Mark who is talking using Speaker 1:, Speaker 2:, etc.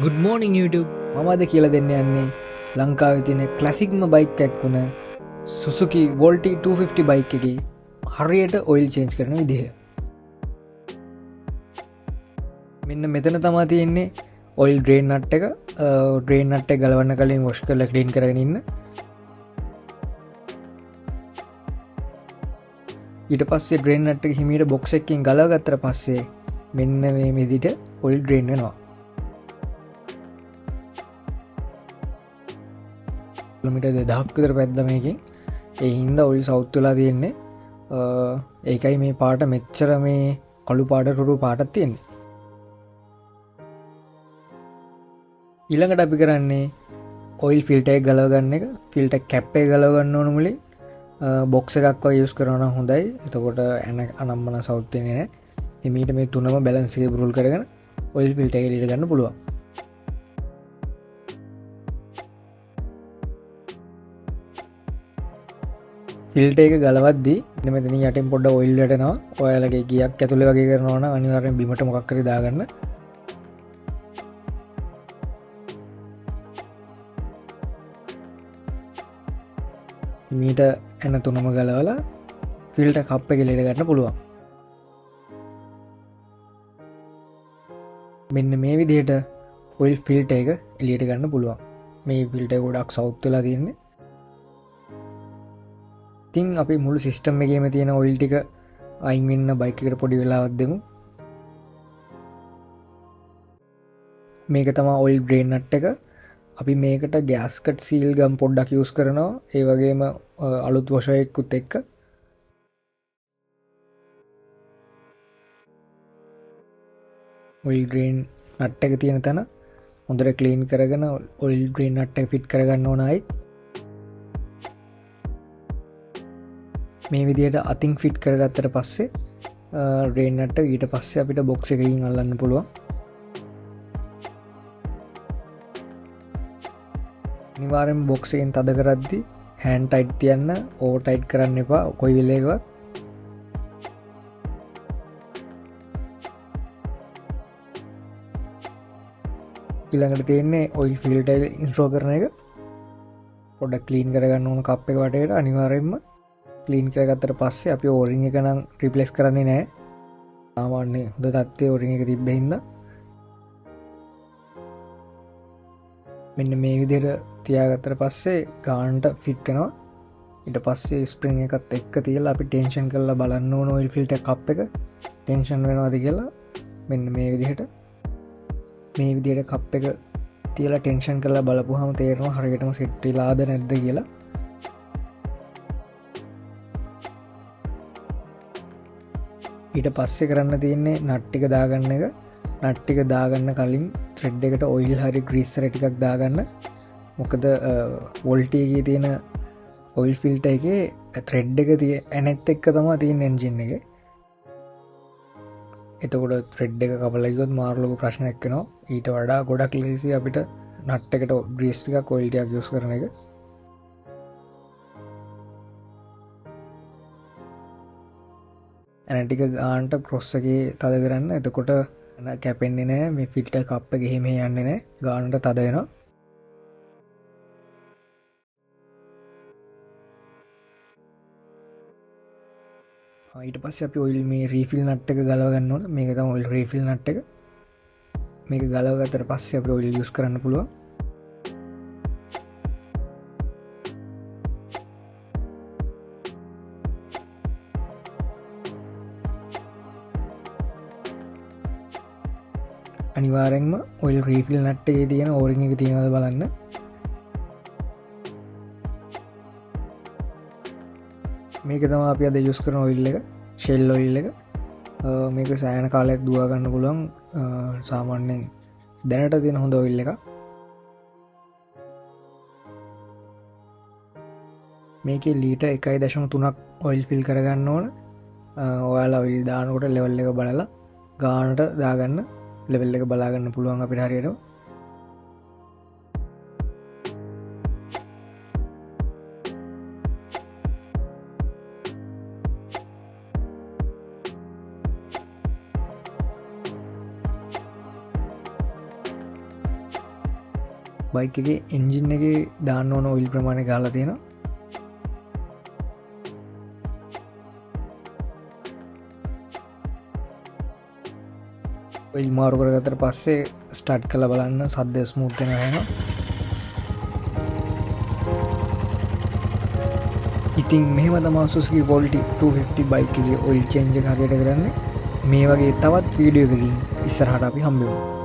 Speaker 1: Good මෝනිින් YouTube මමද කියල දෙන්න යන්නේ ලංකාව තින කලසික්ම බයික් ඇක්වුණ සුසුකි වෝල්ටි 250 බයික් එක හරියට ඔයිල් චේන්ජ් කරන විදිහ. මෙන්න මෙතන තමා තියෙන්නේ ඔයිල් ඩ්‍රේන් නට් එක ඩ්‍රේන් නට් එක ගලවන්න කලින් වොෂ් කරලා ක්ලීන් කරගෙන ඉන්න. ඊට පස්සේ ඩ්‍රේන් නට් එක හිමීට බොක්ස් එකකින් ගලවගත්තට පස්සේ මෙන්න මේ විදිහට ඔයිල් ඩ්‍රේන් වෙනවා. කිලෝමීටර් 2000ක් විතර පැද්දා මේකෙන්. ඒ හින්දා ඔයිල් සවුත් වෙලා තියෙන්නේ. ඒකයි මේ පාට මෙච්චර මේ කළු පාට රුරු පාටක් තියෙන්නේ. ඊළඟට අපි කරන්නේ ඔයිල් ෆිල්ටර් එක ගලව ගන්න එක. ෆිල්ටර් කැප් එක ගලව ගන්න ඕන මුලින්. බොක්ස් එකක් වගේ යූස් කරනවා නම් හොඳයි. එතකොට අනම්මන සවුත් වෙන්නේ නැහැ. එමීට මේ තුනම බැලන්ස් එක බ්‍රූල් කරගෙන ඔයිල් ෆිල්ටර් එක එළියට ගන්න පුළුවන්. ෆිල්ටර් එක ගලවද්දී මෙතන යටින් පොඩ්ඩක් ඔයිල් වැටෙනවා. ඔයාලගේ ගියක් ඇතුලේ වගේ කරනවා නම් අනිවාර්යෙන් බිමට මොකක් හරි දාගන්න. මීට එන තුනම ගලවලා ෆිල්ටර් කප් එක එළියට ගන්න පුළුවන්. මෙන්න මේ විදිහට ඔයිල් ෆිල්ටර් එක එළියට ගන්න පුළුවන්. මේ ෆිල්ටර් එක ගොඩක් සවුත් වෙලා තියෙන්නේ. ඉතින් අපි මුළු සිස්ටම් එකේම තියෙන ඔයිල් ටික අයින් වෙන්න බයික් එකට පොඩි වෙලාවක් දෙමු. මේක තමයි ඔයිල් ඩ්‍රේන් නට් එක. අපි මේකට ගෑස්කට් සීල් ගම් පොඩ්ඩක් යූස් කරනවා. ඒ වගේම අලුත් වොෂර් එකකුත් එක්ක. ඔයිල් ඩ්‍රේන් නට් එක තියෙන තැන හොඳට ක්ලීන් කරගෙන ඔයිල් ඩ්‍රේන් නට් එක ෆිට කරගන්න ඕනයි. මේ විදියට අතින් ෆිට් කරගත්තට පස්සේ ඩ්‍රේන් නට් එක ඊට පස්සේ අපිට බොක්ස් එකකින් අල්ලන්න පුළුවන්. අනිවාර්යෙන් බොක්ස් එකෙන් තද කරද්දී හෑන්ඩ් ටයිට් තියන්න. ඕවර් ටයිට් කරන්න එපා කොයි වෙලේකවත්. ඊළඟට තියෙන්නේ ඔයිල් ෆිල්ටර් එක ඉන්ස්ටෝල් කරන එක. පොඩ්ඩක් ක්ලීන් කරගන්න ඕන කප් එක වටේට. අනිවාර්යෙන්ම ක්ලීන් කරගත්තට පස්සේ අපි ඕරිං එක නම් රිප්ලේස් කරන්නේ නැහැ. සාමාන්‍ය හොඳ තත්ත්වයේ ඕරිං එක තිබ්බ හින්දා මෙන්න මේ විදිහට තියාගත්තට පස්සේ ගානට ෆිට වෙනවා. ඊට පස්සේ ස්ප්‍රින්ග් එකත් එක්ක තියලා අපි ටෙන්ෂන් කරලා බලන්න ඕන ඔයිල් ෆිල්ටර් කප් එක ටෙන්ෂන් වෙනවද කියලා. මෙන්න මේ විදිහට කප් එක තියලා ටෙන්ෂන් කරලා බලපුවාම තේරෙනවා හරියටම සෙට් වෙලාද නැද්ද කියලා. ඊට පස්සේ කරන්න තියෙන්නේ නට් ටික දාගන්න එක. නට් ටික දාගන්න කලින් ත්‍රෙඩ් එකට ඔයිල් හරි ග්‍රීසර් ටිකක් දාගන්න. මොකද වොල්ටි එකේ තියෙන ඔයිල් ෆිල්ටර් එකේ ත්‍රෙඩ් එක ඇනෙත් එක්ක තමයි තියෙන එන්ජින් එකේ. එතකොට ත්‍රෙඩ් එක කපලා ගියොත් මාර ලොකු ප්‍රශ්නයක් වෙනවා. ඊට වඩා ගොඩක් ලේසි අපිට නට් එකට ග්‍රීස් ටිකක් ඔයිල් ටිකක් යූස් කරන එක. ඇන ටික ගානට ක්‍රොස් එකේ තද කරන්න. එතකොට කැපෙන්නේ නැහැ. මේ ෆිල්ටර් කප් එක එහෙම යන්නේ නැහැ. ගානට තද වෙනවා. ඊට පස්සේ අපි ඔයිල් මේ රීෆිල් නට් එක ගලව ගන්න ඕන. මේක තමයි ඔයිල් රීෆිල් නට් එක. මේක ගලව ගත්තට පස්සේ අපිට ඔයිල් යූස් කරන්න පුළුවන්. අනිවාර්යෙන්ම ඔයිල් රීෆිල් නට් එකේ තියෙන ඕරිං එක තියෙනවද බලන්න. මේක තමයි අපි අද යූස් කරන ඔයිල් එක. ෂෙල් ඔයිල් එක. මේක සෑහෙන කාලයක් දුවා ගන්න පුළුවන්. සාමාන්‍යයෙන් දැනට තියෙන හොඳ ඔයිල් එකක්. මේකේ ලීටර් 1.3ක් ඔයිල් ෆිල් කරගන්න ඕන. ඔයාලා ඔයිල් දානකොට ලෙවල් එක බලලා ගානට දාගන්න. ලෙවල් එක බලාගන්න පුළුවන් අපිට හරියට. බයික් එක එන්ජින් එක දාන්න ඕන ඔයිල් ප්‍රමාණය ගාලා තියෙනවා. ඔයිල් මාරු කරගත්තට පස්සේ ස්ටාර්ට් කරලා බලන්න සද්ද ස්මූත් වෙනවා. ඉතින් මෙහෙම තමයි Suzuki Quality 250 බයික් එකේ ඔයිල් චේන්ජ් එක හරියට කරන්නේ. මේ වගේ තවත් වීඩියෝ එකකින් ඉස්සරහට අපි හම්බෙමු.